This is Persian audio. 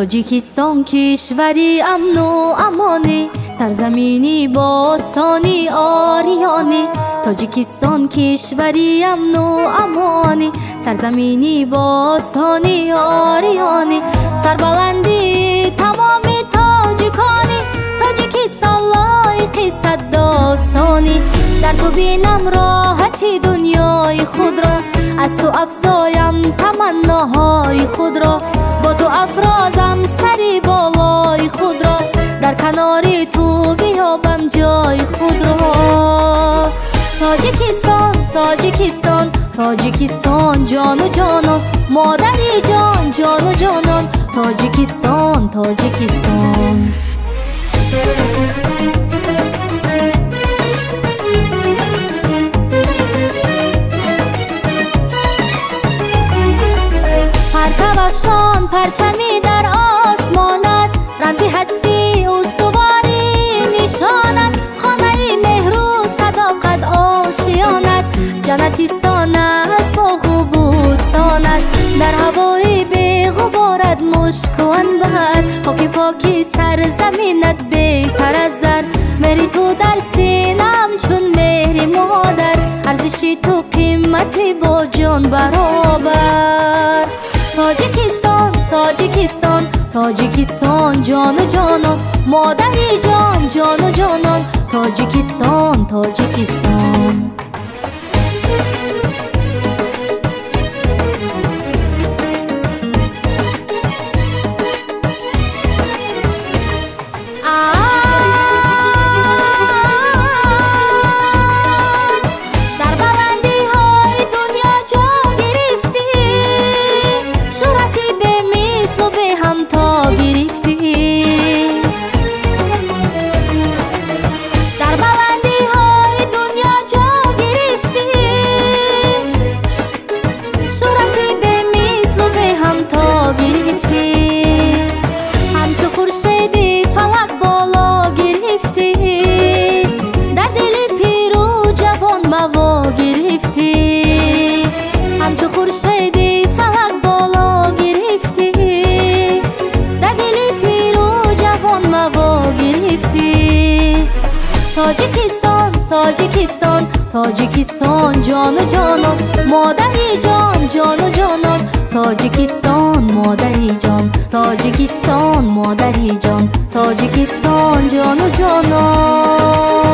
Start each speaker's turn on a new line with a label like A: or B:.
A: تاجیکستان کشوری امن و امانی، سرزمینی باستانی آریانی. تاجیکستان کشوری امن و امانی، سرزمینی باستانی آریانی. سربلندی تمام تاجیکانی، تاجیکستان لایق صد داستانی. در تو بینم راحتی دنیای خود را، از تو افزایم تمناهای خود را. با تو افرازم سری بالای خود را، در کنار تو بیابم جای خود را. تاجیکستان تاجیکستان تاجیکستان جان و جانان، مادری جان جان و جانان. تاجیکستان تاجیکستان. پرتوافشان پرچمی در آسمانت، رمزی هستی استواری نشانت. خانه مهر و صداقت آشیانت، جنتیستان از باغ و بوستانت. در هوای بی غبارت مشک و عنبر، خاک پاکی سرزمینت بهتر از زر. مهری تو در سینه‌ام چون مهری مادر، ارزشی تو قیمتی با جان برابر. تاجیکستان تاجیکستان تاجیکستان جان و جانان، مادری جان جان و جانان. تاجیکستان تاجیکستان. همچو خورشیدی فلک بالا گرفتی، در دل پیر و جوان موا گرفتی. همچو خورشیدی فلک بالا گرفتی، در دل پیر و جوان موا گرفتی. تاجیکستان تاجیکستان تاجیکستان جان و جانان، مادری جان جان و جانان. تاجیکستان مادری جان، تاجیکستان مادری جان. تاجیکستان جان و جانان.